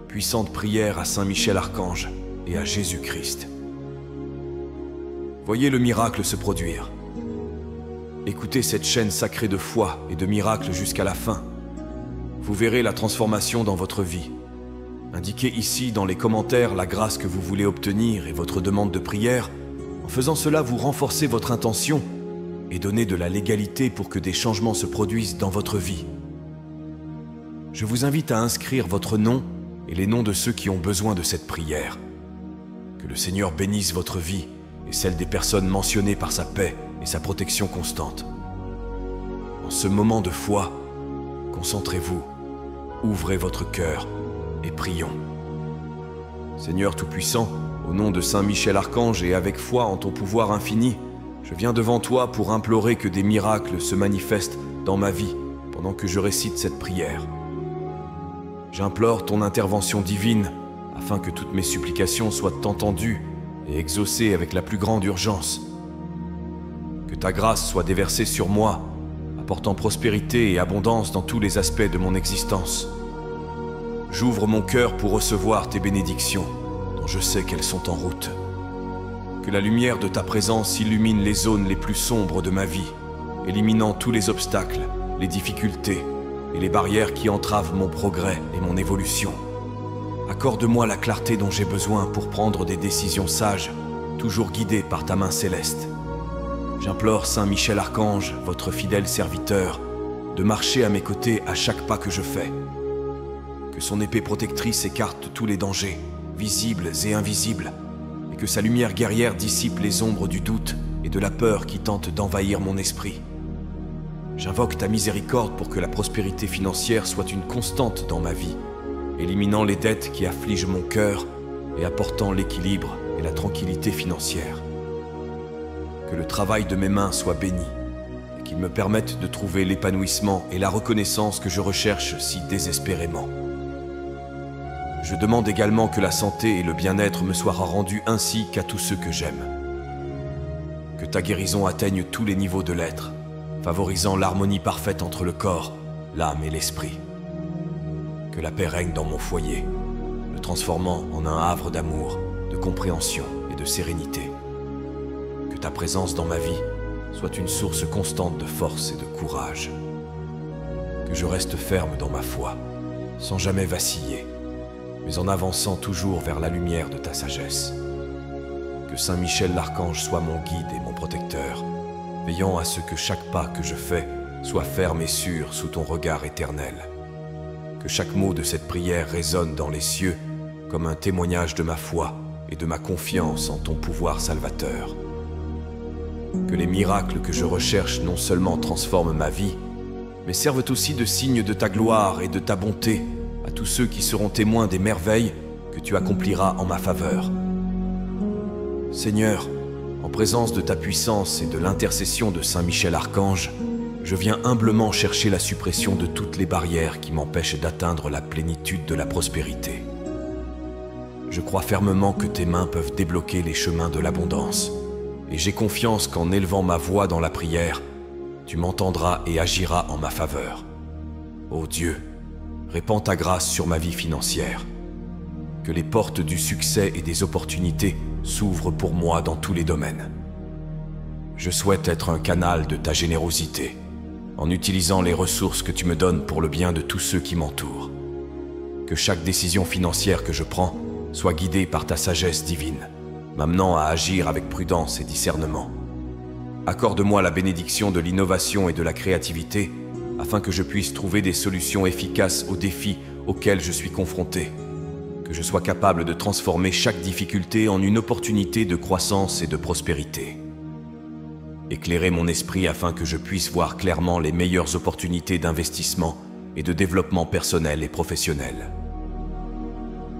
puissante prière à Saint Michel Archange et à Jésus-Christ. Voyez le miracle se produire. Écoutez cette chaîne sacrée de foi et de miracles jusqu'à la fin. Vous verrez la transformation dans votre vie. Indiquez ici dans les commentaires la grâce que vous voulez obtenir et votre demande de prière. En faisant cela, vous renforcez votre intention et donnez de la légalité pour que des changements se produisent dans votre vie. Je vous invite à inscrire votre nom et les noms de ceux qui ont besoin de cette prière. Que le Seigneur bénisse votre vie et celle des personnes mentionnées par sa paix et sa protection constante. En ce moment de foi, concentrez-vous, ouvrez votre cœur et prions. Seigneur Tout-Puissant, au nom de Saint Michel Archange et avec foi en ton pouvoir infini, je viens devant toi pour implorer que des miracles se manifestent dans ma vie pendant que je récite cette prière. J'implore ton intervention divine afin que toutes mes supplications soient entendues et exaucées avec la plus grande urgence. Que ta grâce soit déversée sur moi, apportant prospérité et abondance dans tous les aspects de mon existence. J'ouvre mon cœur pour recevoir tes bénédictions, dont je sais qu'elles sont en route. Que la lumière de ta présence illumine les zones les plus sombres de ma vie, éliminant tous les obstacles, les difficultés et les barrières qui entravent mon progrès et mon évolution. Accorde-moi la clarté dont j'ai besoin pour prendre des décisions sages, toujours guidées par ta main céleste. J'implore Saint Michel Archange, votre fidèle serviteur, de marcher à mes côtés à chaque pas que je fais. Que son épée protectrice écarte tous les dangers, visibles et invisibles, et que sa lumière guerrière dissipe les ombres du doute et de la peur qui tentent d'envahir mon esprit. J'invoque ta miséricorde pour que la prospérité financière soit une constante dans ma vie, éliminant les dettes qui affligent mon cœur et apportant l'équilibre et la tranquillité financière. Que le travail de mes mains soit béni et qu'il me permette de trouver l'épanouissement et la reconnaissance que je recherche si désespérément. Je demande également que la santé et le bien-être me soient rendus ainsi qu'à tous ceux que j'aime. Que ta guérison atteigne tous les niveaux de l'être, favorisant l'harmonie parfaite entre le corps, l'âme et l'esprit. Que la paix règne dans mon foyer, le transformant en un havre d'amour, de compréhension et de sérénité. Que ta présence dans ma vie soit une source constante de force et de courage. Que je reste ferme dans ma foi, sans jamais vaciller, mais en avançant toujours vers la lumière de ta sagesse. Que Saint Michel l'Archange soit mon guide et mon protecteur, veillant à ce que chaque pas que je fais soit ferme et sûr sous ton regard éternel. Que chaque mot de cette prière résonne dans les cieux comme un témoignage de ma foi et de ma confiance en ton pouvoir salvateur. Que les miracles que je recherche non seulement transforment ma vie, mais servent aussi de signe de ta gloire et de ta bonté à tous ceux qui seront témoins des merveilles que tu accompliras en ma faveur. Seigneur, en présence de ta puissance et de l'intercession de Saint Michel Archange, je viens humblement chercher la suppression de toutes les barrières qui m'empêchent d'atteindre la plénitude de la prospérité. Je crois fermement que tes mains peuvent débloquer les chemins de l'abondance, et j'ai confiance qu'en élevant ma voix dans la prière, tu m'entendras et agiras en ma faveur. Ô Dieu, répands ta grâce sur ma vie financière. Que les portes du succès et des opportunités s'ouvrent pour moi dans tous les domaines. Je souhaite être un canal de ta générosité, en utilisant les ressources que tu me donnes pour le bien de tous ceux qui m'entourent. Que chaque décision financière que je prends soit guidée par ta sagesse divine, m'amenant à agir avec prudence et discernement. Accorde-moi la bénédiction de l'innovation et de la créativité, afin que je puisse trouver des solutions efficaces aux défis auxquels je suis confronté. Que je sois capable de transformer chaque difficulté en une opportunité de croissance et de prospérité. Éclairez mon esprit afin que je puisse voir clairement les meilleures opportunités d'investissement et de développement personnel et professionnel.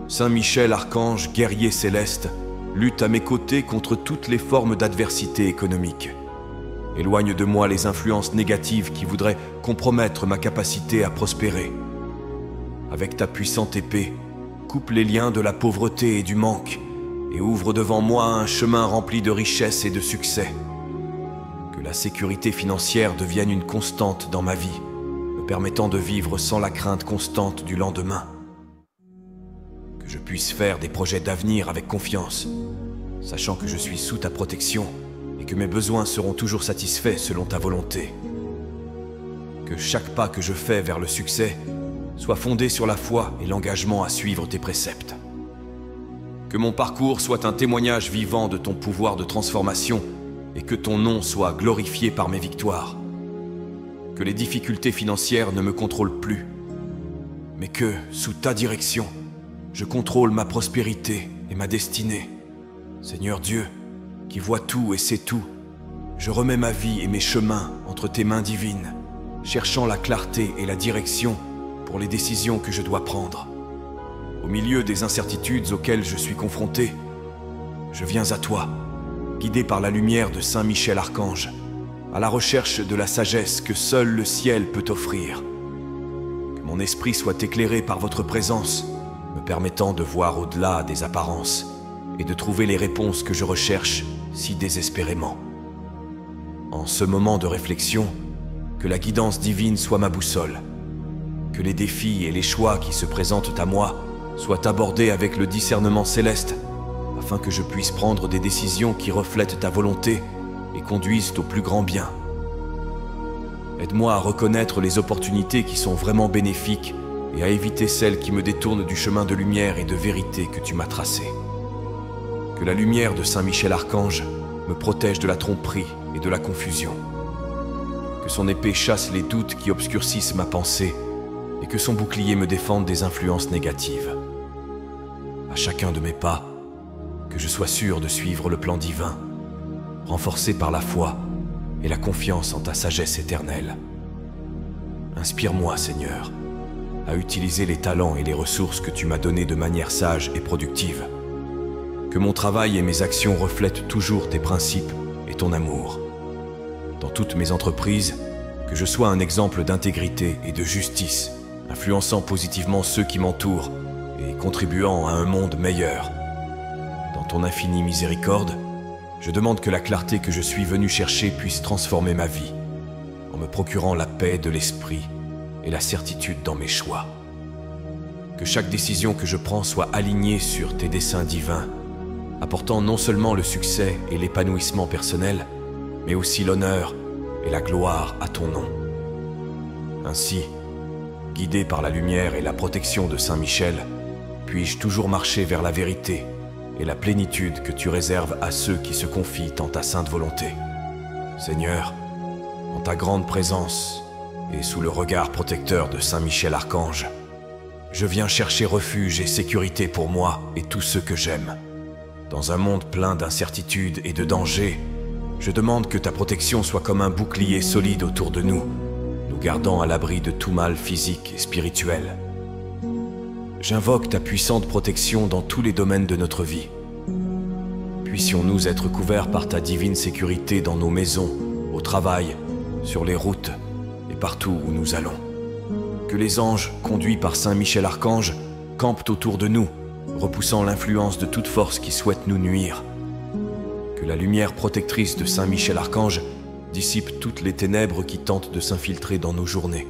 Saint Michel Archange, guerrier céleste, lutte à mes côtés contre toutes les formes d'adversité économique. Éloigne de moi les influences négatives qui voudraient compromettre ma capacité à prospérer. Avec ta puissante épée, coupe les liens de la pauvreté et du manque et ouvre devant moi un chemin rempli de richesse et de succès. Que la sécurité financière devienne une constante dans ma vie, me permettant de vivre sans la crainte constante du lendemain. puisse faire des projets d'avenir avec confiance, sachant que je suis sous ta protection et que mes besoins seront toujours satisfaits selon ta volonté. Que chaque pas que je fais vers le succès soit fondé sur la foi et l'engagement à suivre tes préceptes. Que mon parcours soit un témoignage vivant de ton pouvoir de transformation et que ton nom soit glorifié par mes victoires. Que les difficultés financières ne me contrôlent plus, mais que, sous ta direction, je contrôle ma prospérité et ma destinée. Seigneur Dieu, qui vois tout et sais tout, je remets ma vie et mes chemins entre tes mains divines, cherchant la clarté et la direction pour les décisions que je dois prendre. Au milieu des incertitudes auxquelles je suis confronté, je viens à toi, guidé par la lumière de Saint Michel Archange, à la recherche de la sagesse que seul le ciel peut offrir. Que mon esprit soit éclairé par votre présence, me permettant de voir au-delà des apparences et de trouver les réponses que je recherche si désespérément. En ce moment de réflexion, que la guidance divine soit ma boussole, que les défis et les choix qui se présentent à moi soient abordés avec le discernement céleste, afin que je puisse prendre des décisions qui reflètent ta volonté et conduisent au plus grand bien. Aide-moi à reconnaître les opportunités qui sont vraiment bénéfiques et à éviter celles qui me détournent du chemin de lumière et de vérité que tu m'as tracé. Que la lumière de Saint Michel Archange me protège de la tromperie et de la confusion. Que son épée chasse les doutes qui obscurcissent ma pensée et que son bouclier me défende des influences négatives. À chacun de mes pas, que je sois sûr de suivre le plan divin, renforcé par la foi et la confiance en ta sagesse éternelle. Inspire-moi, Seigneur, à utiliser les talents et les ressources que tu m'as donnés de manière sage et productive. Que mon travail et mes actions reflètent toujours tes principes et ton amour. Dans toutes mes entreprises, que je sois un exemple d'intégrité et de justice, influençant positivement ceux qui m'entourent et contribuant à un monde meilleur. Dans ton infinie miséricorde, je demande que la clarté que je suis venu chercher puisse transformer ma vie, en me procurant la paix de l'esprit et la certitude dans mes choix. Que chaque décision que je prends soit alignée sur tes desseins divins, apportant non seulement le succès et l'épanouissement personnel, mais aussi l'honneur et la gloire à ton nom. Ainsi, guidé par la lumière et la protection de Saint Michel, puis-je toujours marcher vers la vérité et la plénitude que tu réserves à ceux qui se confient en ta sainte volonté. Seigneur, en ta grande présence et sous le regard protecteur de Saint Michel Archange, je viens chercher refuge et sécurité pour moi et tous ceux que j'aime. Dans un monde plein d'incertitudes et de dangers, je demande que ta protection soit comme un bouclier solide autour de nous, nous gardant à l'abri de tout mal physique et spirituel. J'invoque ta puissante protection dans tous les domaines de notre vie. Puissions-nous être couverts par ta divine sécurité dans nos maisons, au travail, sur les routes et partout où nous allons. Que les anges, conduits par Saint Michel Archange, campent autour de nous, repoussant l'influence de toute force qui souhaite nous nuire. Que la lumière protectrice de Saint Michel Archange dissipe toutes les ténèbres qui tentent de s'infiltrer dans nos journées.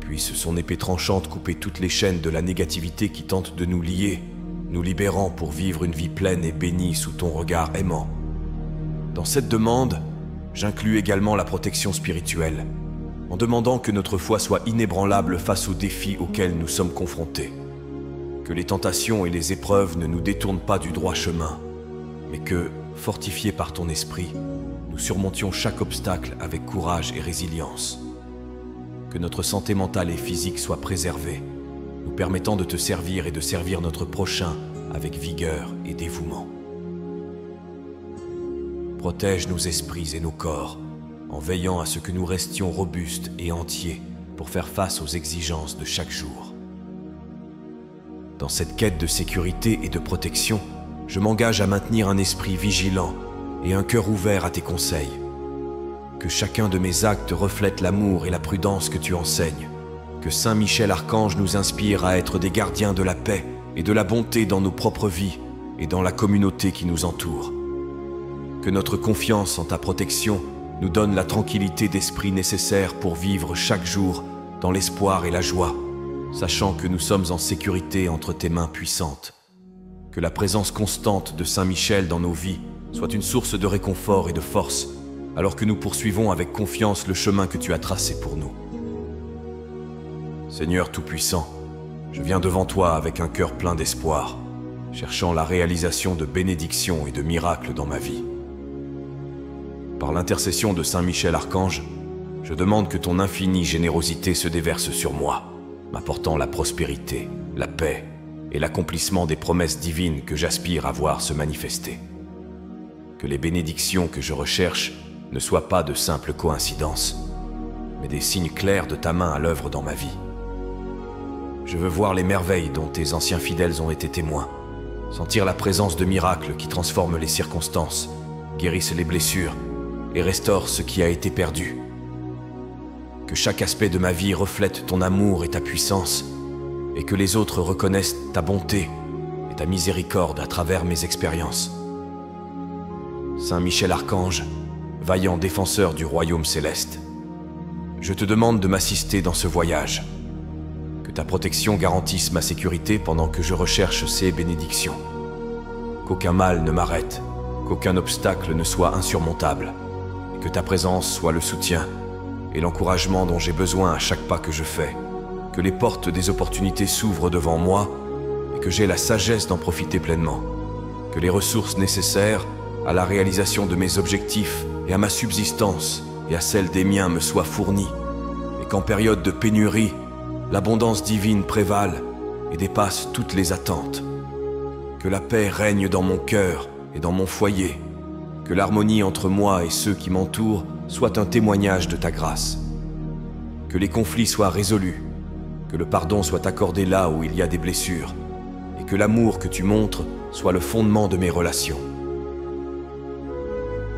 Puisse son épée tranchante couper toutes les chaînes de la négativité qui tentent de nous lier, nous libérant pour vivre une vie pleine et bénie sous ton regard aimant. Dans cette demande, j'inclus également la protection spirituelle, en demandant que notre foi soit inébranlable face aux défis auxquels nous sommes confrontés. Que les tentations et les épreuves ne nous détournent pas du droit chemin, mais que, fortifiés par ton esprit, nous surmontions chaque obstacle avec courage et résilience. Que notre santé mentale et physique soit préservée, nous permettant de te servir et de servir notre prochain avec vigueur et dévouement. Protège nos esprits et nos corps, en veillant à ce que nous restions robustes et entiers pour faire face aux exigences de chaque jour. Dans cette quête de sécurité et de protection, je m'engage à maintenir un esprit vigilant et un cœur ouvert à tes conseils. Que chacun de mes actes reflète l'amour et la prudence que tu enseignes. Que Saint Michel Archange nous inspire à être des gardiens de la paix et de la bonté dans nos propres vies et dans la communauté qui nous entoure. Que notre confiance en ta protection nous donne la tranquillité d'esprit nécessaire pour vivre chaque jour dans l'espoir et la joie, sachant que nous sommes en sécurité entre tes mains puissantes. Que la présence constante de Saint Michel dans nos vies soit une source de réconfort et de force, alors que nous poursuivons avec confiance le chemin que tu as tracé pour nous. Seigneur Tout-Puissant, je viens devant toi avec un cœur plein d'espoir, cherchant la réalisation de bénédictions et de miracles dans ma vie. Par l'intercession de Saint Michel Archange, je demande que ton infinie générosité se déverse sur moi, m'apportant la prospérité, la paix et l'accomplissement des promesses divines que j'aspire à voir se manifester. Que les bénédictions que je recherche ne soient pas de simples coïncidences, mais des signes clairs de ta main à l'œuvre dans ma vie. Je veux voir les merveilles dont tes anciens fidèles ont été témoins, sentir la présence de miracles qui transforment les circonstances, guérissent les blessures et restaurent ce qui a été perdu. Que chaque aspect de ma vie reflète ton amour et ta puissance, et que les autres reconnaissent ta bonté et ta miséricorde à travers mes expériences. Saint Michel Archange, vaillant défenseur du royaume céleste, je te demande de m'assister dans ce voyage. Que ta protection garantisse ma sécurité pendant que je recherche ces bénédictions. Qu'aucun mal ne m'arrête, qu'aucun obstacle ne soit insurmontable, et que ta présence soit le soutien et l'encouragement dont j'ai besoin à chaque pas que je fais. Que les portes des opportunités s'ouvrent devant moi et que j'ai la sagesse d'en profiter pleinement. Que les ressources nécessaires à la réalisation de mes objectifs et à ma subsistance et à celle des miens me soient fournies, et qu'en période de pénurie, l'abondance divine prévale et dépasse toutes les attentes. Que la paix règne dans mon cœur et dans mon foyer. Que l'harmonie entre moi et ceux qui m'entourent soit un témoignage de ta grâce. Que les conflits soient résolus. Que le pardon soit accordé là où il y a des blessures. Et que l'amour que tu montres soit le fondement de mes relations.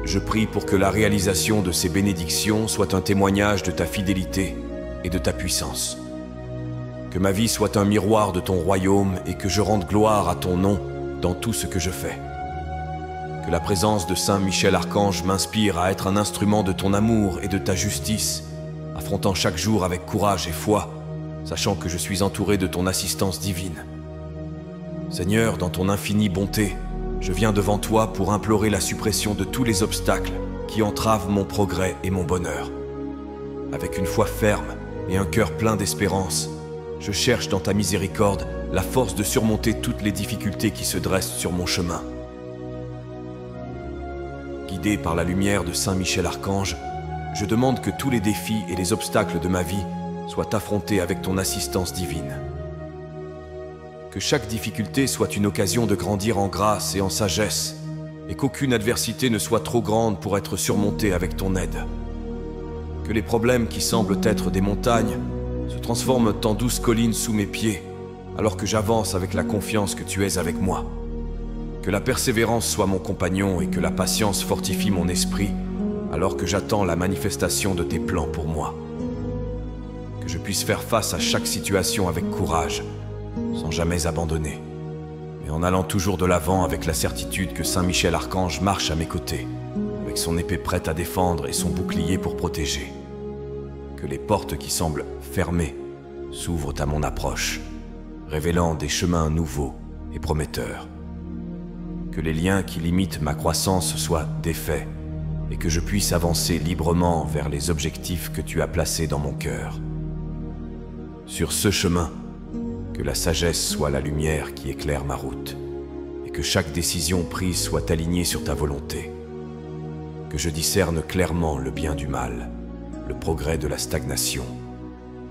Je prie pour que la réalisation de ces bénédictions soit un témoignage de ta fidélité et de ta puissance. Que ma vie soit un miroir de ton royaume et que je rende gloire à ton nom dans tout ce que je fais. Que la présence de Saint Michel Archange m'inspire à être un instrument de ton amour et de ta justice, affrontant chaque jour avec courage et foi, sachant que je suis entouré de ton assistance divine. Seigneur, dans ton infinie bonté, je viens devant toi pour implorer la suppression de tous les obstacles qui entravent mon progrès et mon bonheur. Avec une foi ferme et un cœur plein d'espérance, je cherche dans ta miséricorde la force de surmonter toutes les difficultés qui se dressent sur mon chemin. Guidé par la lumière de Saint Michel Archange, je demande que tous les défis et les obstacles de ma vie soient affrontés avec ton assistance divine. Que chaque difficulté soit une occasion de grandir en grâce et en sagesse, et qu'aucune adversité ne soit trop grande pour être surmontée avec ton aide. Que les problèmes qui semblent être des montagnes se transforment en douces collines sous mes pieds, alors que j'avance avec la confiance que tu es avec moi. Que la persévérance soit mon compagnon et que la patience fortifie mon esprit, alors que j'attends la manifestation de tes plans pour moi. Que je puisse faire face à chaque situation avec courage, sans jamais abandonner, mais en allant toujours de l'avant avec la certitude que Saint Michel Archange marche à mes côtés, avec son épée prête à défendre et son bouclier pour protéger. Que les portes qui semblent fermées s'ouvrent à mon approche, révélant des chemins nouveaux et prometteurs. Que les liens qui limitent ma croissance soient défaits et que je puisse avancer librement vers les objectifs que tu as placés dans mon cœur. Sur ce chemin, que la sagesse soit la lumière qui éclaire ma route et que chaque décision prise soit alignée sur ta volonté. Que je discerne clairement le bien du mal, le progrès de la stagnation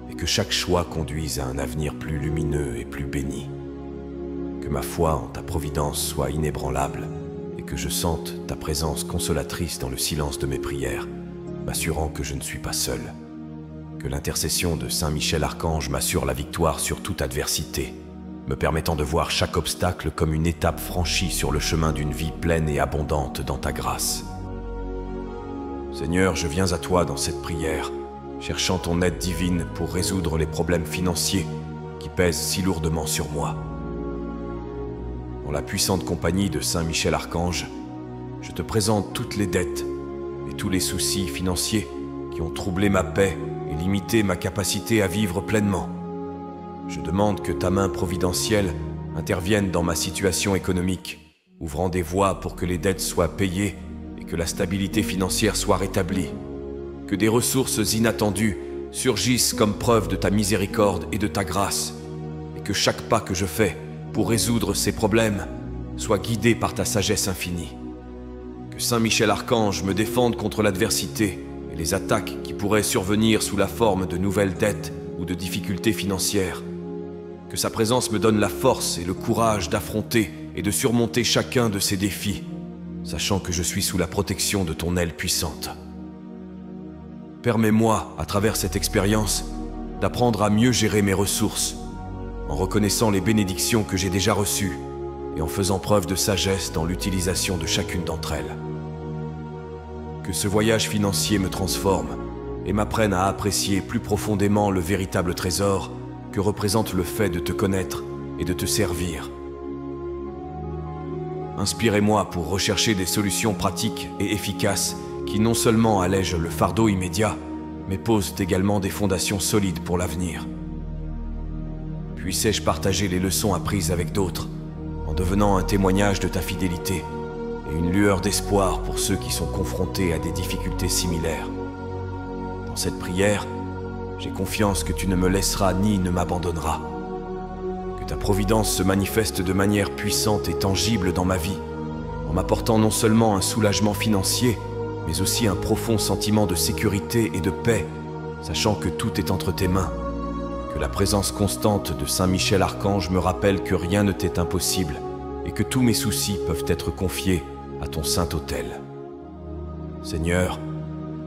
et que chaque choix conduise à un avenir plus lumineux et plus béni. Que ma foi en ta providence soit inébranlable et que je sente ta présence consolatrice dans le silence de mes prières, m'assurant que je ne suis pas seul. Que l'intercession de Saint Michel Archange m'assure la victoire sur toute adversité, me permettant de voir chaque obstacle comme une étape franchie sur le chemin d'une vie pleine et abondante dans ta grâce. Seigneur, je viens à toi dans cette prière, cherchant ton aide divine pour résoudre les problèmes financiers qui pèsent si lourdement sur moi. Dans la puissante compagnie de Saint Michel Archange, je te présente toutes les dettes et tous les soucis financiers qui ont troublé ma paix et limité ma capacité à vivre pleinement. Je demande que ta main providentielle intervienne dans ma situation économique, ouvrant des voies pour que les dettes soient payées et que la stabilité financière soit rétablie. Que des ressources inattendues surgissent comme preuve de ta miséricorde et de ta grâce, et que chaque pas que je fais pour résoudre ces problèmes soit guidé par ta sagesse infinie. Que Saint Michel Archange me défende contre l'adversité et les attaques qui pourraient survenir sous la forme de nouvelles dettes ou de difficultés financières. Que sa présence me donne la force et le courage d'affronter et de surmonter chacun de ces défis, sachant que je suis sous la protection de ton aile puissante. Permets-moi, à travers cette expérience, d'apprendre à mieux gérer mes ressources, en reconnaissant les bénédictions que j'ai déjà reçues et en faisant preuve de sagesse dans l'utilisation de chacune d'entre elles. Que ce voyage financier me transforme et m'apprenne à apprécier plus profondément le véritable trésor que représente le fait de te connaître et de te servir. Inspirez-moi pour rechercher des solutions pratiques et efficaces qui non seulement allègent le fardeau immédiat, mais posent également des fondations solides pour l'avenir. Puissais-je partager les leçons apprises avec d'autres, en devenant un témoignage de ta fidélité et une lueur d'espoir pour ceux qui sont confrontés à des difficultés similaires. Dans cette prière, j'ai confiance que tu ne me laisseras ni ne m'abandonneras. Que ta providence se manifeste de manière puissante et tangible dans ma vie, en m'apportant non seulement un soulagement financier, mais aussi un profond sentiment de sécurité et de paix, sachant que tout est entre tes mains. Que la présence constante de Saint Michel Archange me rappelle que rien ne t'est impossible et que tous mes soucis peuvent être confiés à ton saint autel. Seigneur,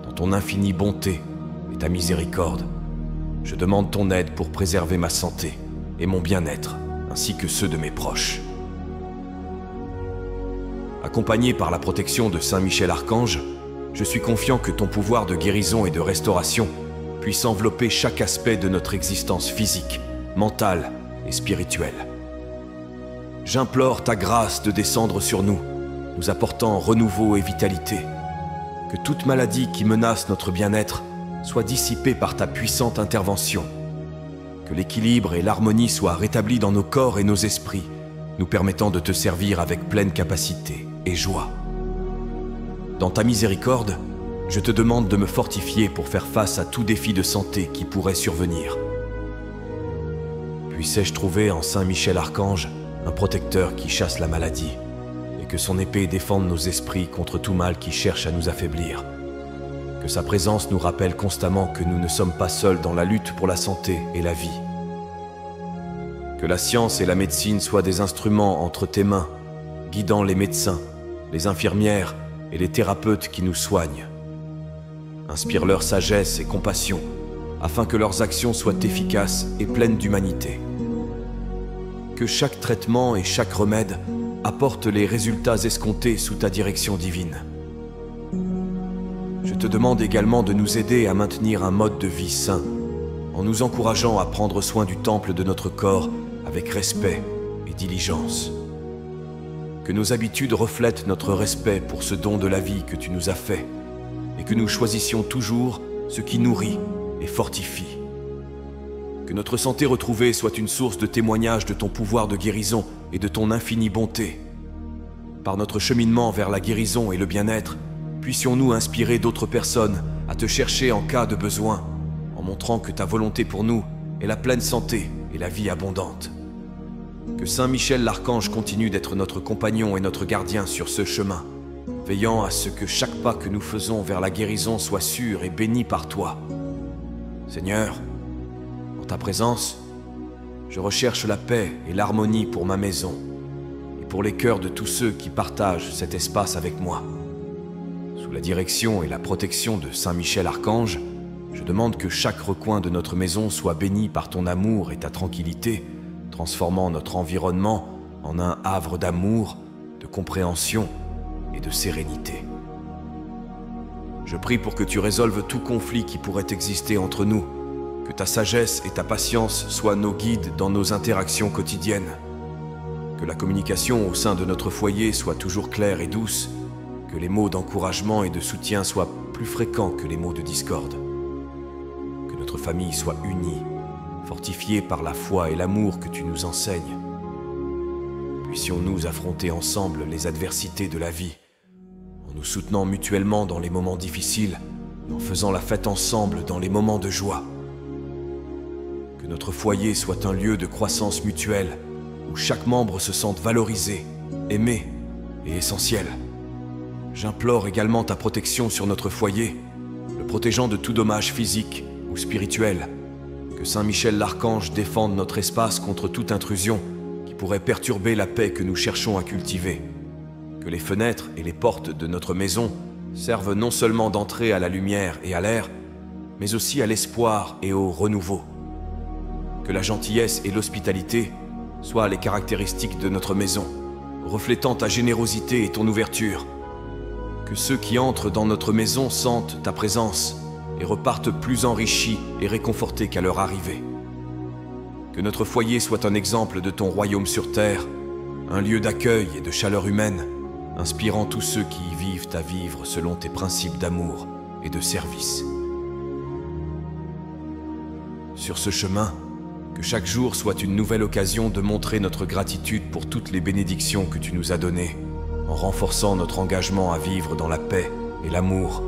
dans ton infinie bonté et ta miséricorde, je demande ton aide pour préserver ma santé et mon bien-être, ainsi que ceux de mes proches. Accompagné par la protection de Saint Michel Archange, je suis confiant que ton pouvoir de guérison et de restauration puisse envelopper chaque aspect de notre existence physique, mentale et spirituelle. J'implore ta grâce de descendre sur nous, nous apportant renouveau et vitalité. Que toute maladie qui menace notre bien-être soit dissipée par ta puissante intervention. Que l'équilibre et l'harmonie soient rétablis dans nos corps et nos esprits, nous permettant de te servir avec pleine capacité et joie. Dans ta miséricorde, je te demande de me fortifier pour faire face à tout défi de santé qui pourrait survenir. Puissais-je trouver en Saint Michel Archange un protecteur qui chasse la maladie, et que son épée défende nos esprits contre tout mal qui cherche à nous affaiblir. Que sa présence nous rappelle constamment que nous ne sommes pas seuls dans la lutte pour la santé et la vie. Que la science et la médecine soient des instruments entre tes mains, guidant les médecins, les infirmières et les thérapeutes qui nous soignent. Inspire leur sagesse et compassion, afin que leurs actions soient efficaces et pleines d'humanité. Que chaque traitement et chaque remède apportent les résultats escomptés sous ta direction divine. Je te demande également de nous aider à maintenir un mode de vie sain, en nous encourageant à prendre soin du temple de notre corps avec respect et diligence. Que nos habitudes reflètent notre respect pour ce don de la vie que tu nous as fait, et que nous choisissions toujours ce qui nourrit et fortifie. Que notre santé retrouvée soit une source de témoignage de ton pouvoir de guérison et de ton infinie bonté. Par notre cheminement vers la guérison et le bien-être, puissions-nous inspirer d'autres personnes à te chercher en cas de besoin, en montrant que ta volonté pour nous est la pleine santé et la vie abondante. Que Saint Michel l'Archange continue d'être notre compagnon et notre gardien sur ce chemin, veillant à ce que chaque pas que nous faisons vers la guérison soit sûr et béni par toi. Seigneur, en ta présence, je recherche la paix et l'harmonie pour ma maison et pour les cœurs de tous ceux qui partagent cet espace avec moi. Sous la direction et la protection de Saint Michel Archange, je demande que chaque recoin de notre maison soit béni par ton amour et ta tranquillité, transformant notre environnement en un havre d'amour, de compréhension et de sérénité. Je prie pour que tu résolves tout conflit qui pourrait exister entre nous, que ta sagesse et ta patience soient nos guides dans nos interactions quotidiennes, que la communication au sein de notre foyer soit toujours claire et douce, que les mots d'encouragement et de soutien soient plus fréquents que les mots de discorde, que notre famille soit unie fortifiés par la foi et l'amour que tu nous enseignes. Puissions-nous affronter ensemble les adversités de la vie, en nous soutenant mutuellement dans les moments difficiles, et en faisant la fête ensemble dans les moments de joie. Que notre foyer soit un lieu de croissance mutuelle, où chaque membre se sente valorisé, aimé et essentiel. J'implore également ta protection sur notre foyer, le protégeant de tout dommage physique ou spirituel. Que Saint Michel l'Archange défende notre espace contre toute intrusion qui pourrait perturber la paix que nous cherchons à cultiver. Que les fenêtres et les portes de notre maison servent non seulement d'entrée à la lumière et à l'air, mais aussi à l'espoir et au renouveau. Que la gentillesse et l'hospitalité soient les caractéristiques de notre maison, reflétant ta générosité et ton ouverture. Que ceux qui entrent dans notre maison sentent ta présence et repartent plus enrichis et réconfortés qu'à leur arrivée. Que notre foyer soit un exemple de ton royaume sur terre, un lieu d'accueil et de chaleur humaine, inspirant tous ceux qui y vivent à vivre selon tes principes d'amour et de service. Sur ce chemin, que chaque jour soit une nouvelle occasion de montrer notre gratitude pour toutes les bénédictions que tu nous as données, en renforçant notre engagement à vivre dans la paix et l'amour,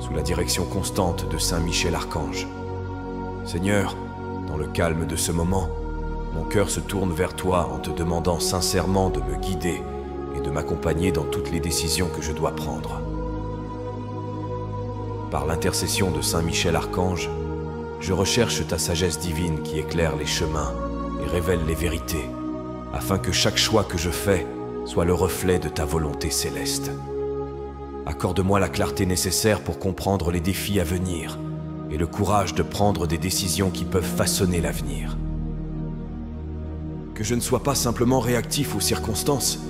sous la direction constante de Saint Michel Archange. Seigneur, dans le calme de ce moment, mon cœur se tourne vers toi en te demandant sincèrement de me guider et de m'accompagner dans toutes les décisions que je dois prendre. Par l'intercession de Saint Michel Archange, je recherche ta sagesse divine qui éclaire les chemins et révèle les vérités, afin que chaque choix que je fais soit le reflet de ta volonté céleste. Accorde-moi la clarté nécessaire pour comprendre les défis à venir et le courage de prendre des décisions qui peuvent façonner l'avenir. Que je ne sois pas simplement réactif aux circonstances,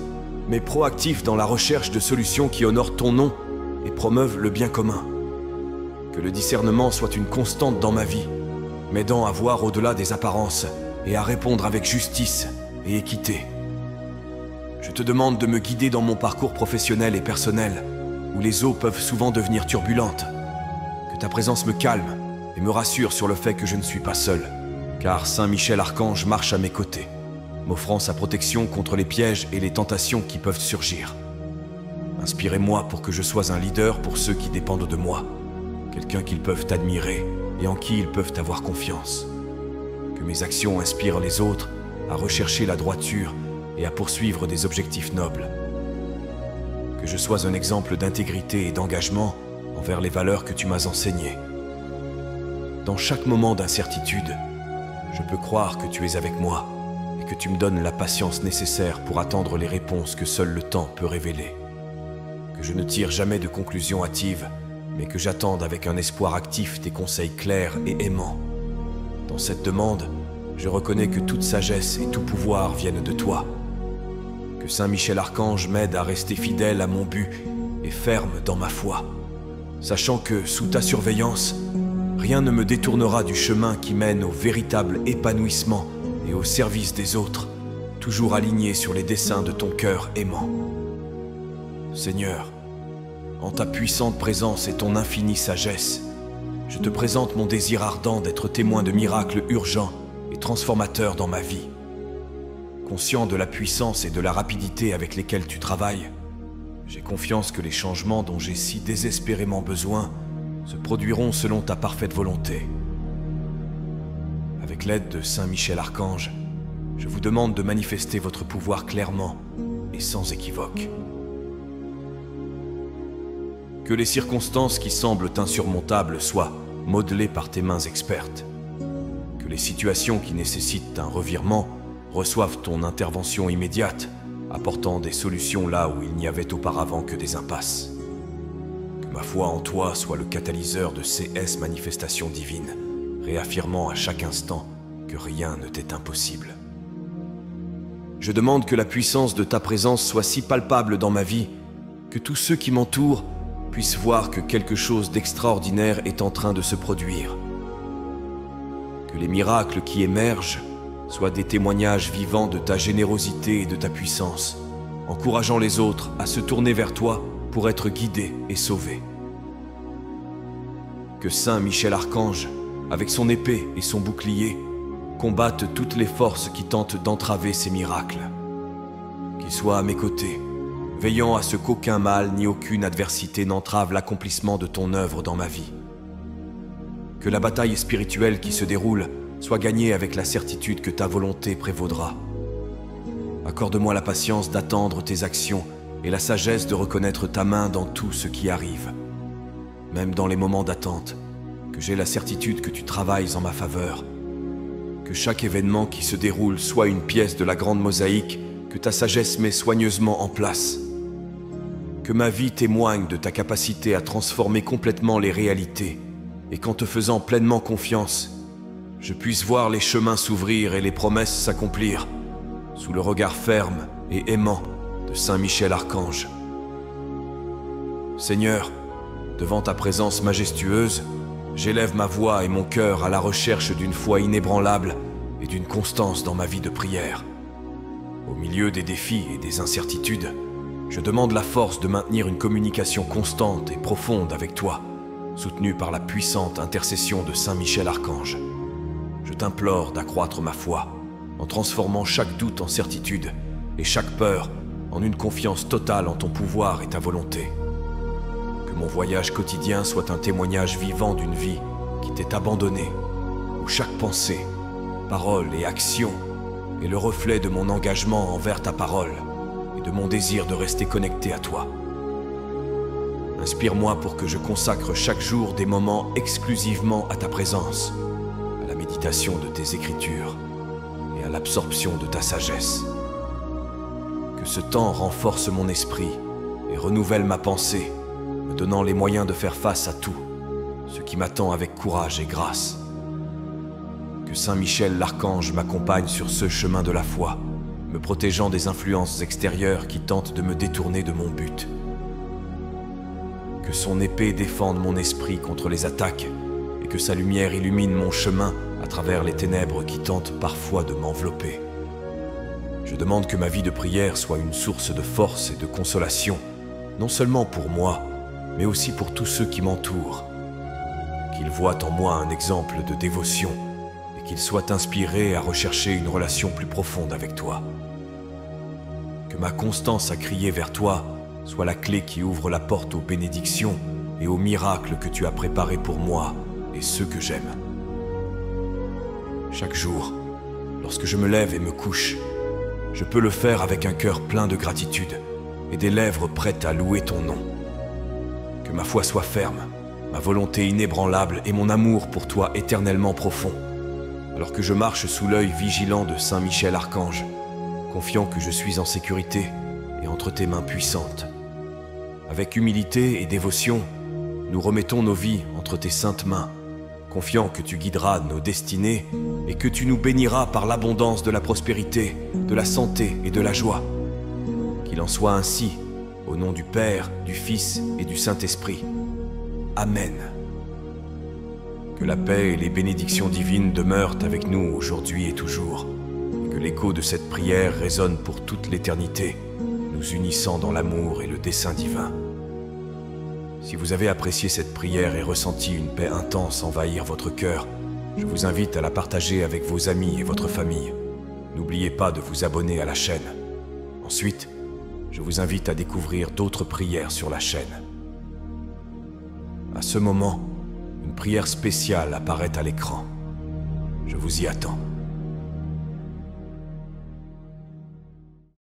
mais proactif dans la recherche de solutions qui honorent ton nom et promeuvent le bien commun. Que le discernement soit une constante dans ma vie, m'aidant à voir au-delà des apparences et à répondre avec justice et équité. Je te demande de me guider dans mon parcours professionnel et personnel, où les eaux peuvent souvent devenir turbulentes. Que ta présence me calme et me rassure sur le fait que je ne suis pas seul, car Saint Michel Archange marche à mes côtés, m'offrant sa protection contre les pièges et les tentations qui peuvent surgir. Inspirez-moi pour que je sois un leader pour ceux qui dépendent de moi, quelqu'un qu'ils peuvent admirer et en qui ils peuvent avoir confiance. Que mes actions inspirent les autres à rechercher la droiture et à poursuivre des objectifs nobles. Que je sois un exemple d'intégrité et d'engagement envers les valeurs que tu m'as enseignées. Dans chaque moment d'incertitude, je peux croire que tu es avec moi et que tu me donnes la patience nécessaire pour attendre les réponses que seul le temps peut révéler. Que je ne tire jamais de conclusions hâtives, mais que j'attende avec un espoir actif tes conseils clairs et aimants. Dans cette demande, je reconnais que toute sagesse et tout pouvoir viennent de toi. Que Saint Michel Archange m'aide à rester fidèle à mon but et ferme dans ma foi, sachant que, sous ta surveillance, rien ne me détournera du chemin qui mène au véritable épanouissement et au service des autres, toujours aligné sur les desseins de ton cœur aimant. Seigneur, en ta puissante présence et ton infinie sagesse, je te présente mon désir ardent d'être témoin de miracles urgents et transformateurs dans ma vie. Conscient de la puissance et de la rapidité avec lesquelles tu travailles, j'ai confiance que les changements dont j'ai si désespérément besoin se produiront selon ta parfaite volonté. Avec l'aide de Saint Michel Archange, je vous demande de manifester votre pouvoir clairement et sans équivoque. Que les circonstances qui semblent insurmontables soient modelées par tes mains expertes. Que les situations qui nécessitent un revirement reçoivent ton intervention immédiate, apportant des solutions là où il n'y avait auparavant que des impasses. Que ma foi en toi soit le catalyseur de ces manifestations divines, réaffirmant à chaque instant que rien ne t'est impossible. Je demande que la puissance de ta présence soit si palpable dans ma vie, que tous ceux qui m'entourent puissent voir que quelque chose d'extraordinaire est en train de se produire. Que les miracles qui émergent soient des témoignages vivants de ta générosité et de ta puissance, encourageant les autres à se tourner vers toi pour être guidés et sauvés. Que Saint Michel Archange, avec son épée et son bouclier, combatte toutes les forces qui tentent d'entraver ces miracles. Qu'il soit à mes côtés, veillant à ce qu'aucun mal ni aucune adversité n'entrave l'accomplissement de ton œuvre dans ma vie. Que la bataille spirituelle qui se déroule soit gagnée avec la certitude que ta volonté prévaudra. Accorde-moi la patience d'attendre tes actions et la sagesse de reconnaître ta main dans tout ce qui arrive. Même dans les moments d'attente, que j'ai la certitude que tu travailles en ma faveur. Que chaque événement qui se déroule soit une pièce de la grande mosaïque que ta sagesse met soigneusement en place. Que ma vie témoigne de ta capacité à transformer complètement les réalités et qu'en te faisant pleinement confiance, je puisse voir les chemins s'ouvrir et les promesses s'accomplir sous le regard ferme et aimant de Saint Michel Archange. Seigneur, devant ta présence majestueuse, j'élève ma voix et mon cœur à la recherche d'une foi inébranlable et d'une constance dans ma vie de prière. Au milieu des défis et des incertitudes, je demande la force de maintenir une communication constante et profonde avec toi, soutenue par la puissante intercession de Saint Michel Archange. Je t'implore d'accroître ma foi, en transformant chaque doute en certitude et chaque peur en une confiance totale en ton pouvoir et ta volonté. Que mon voyage quotidien soit un témoignage vivant d'une vie qui t'est abandonnée, où chaque pensée, parole et action est le reflet de mon engagement envers ta parole et de mon désir de rester connecté à toi. Inspire-moi pour que je consacre chaque jour des moments exclusivement à ta présence, à la méditation de tes écritures et à l'absorption de ta sagesse. Que ce temps renforce mon esprit et renouvelle ma pensée, me donnant les moyens de faire face à tout, ce qui m'attend avec courage et grâce. Que Saint Michel l'Archange m'accompagne sur ce chemin de la foi, me protégeant des influences extérieures qui tentent de me détourner de mon but. Que son épée défende mon esprit contre les attaques et que sa lumière illumine mon chemin à travers les ténèbres qui tentent parfois de m'envelopper. Je demande que ma vie de prière soit une source de force et de consolation, non seulement pour moi, mais aussi pour tous ceux qui m'entourent. Qu'ils voient en moi un exemple de dévotion et qu'ils soient inspirés à rechercher une relation plus profonde avec toi. Que ma constance à crier vers toi soit la clé qui ouvre la porte aux bénédictions et aux miracles que tu as préparés pour moi et ceux que j'aime. Chaque jour, lorsque je me lève et me couche, je peux le faire avec un cœur plein de gratitude et des lèvres prêtes à louer ton nom. Que ma foi soit ferme, ma volonté inébranlable et mon amour pour toi éternellement profond, alors que je marche sous l'œil vigilant de Saint Michel Archange, confiant que je suis en sécurité et entre tes mains puissantes. Avec humilité et dévotion, nous remettons nos vies entre tes saintes mains, confiant que tu guideras nos destinées et que tu nous béniras par l'abondance de la prospérité, de la santé et de la joie. Qu'il en soit ainsi, au nom du Père, du Fils et du Saint-Esprit. Amen. Que la paix et les bénédictions divines demeurent avec nous aujourd'hui et toujours, et que l'écho de cette prière résonne pour toute l'éternité, nous unissant dans l'amour et le dessein divin. Si vous avez apprécié cette prière et ressenti une paix intense envahir votre cœur, je vous invite à la partager avec vos amis et votre famille. N'oubliez pas de vous abonner à la chaîne. Ensuite, je vous invite à découvrir d'autres prières sur la chaîne. À ce moment, une prière spéciale apparaît à l'écran. Je vous y attends.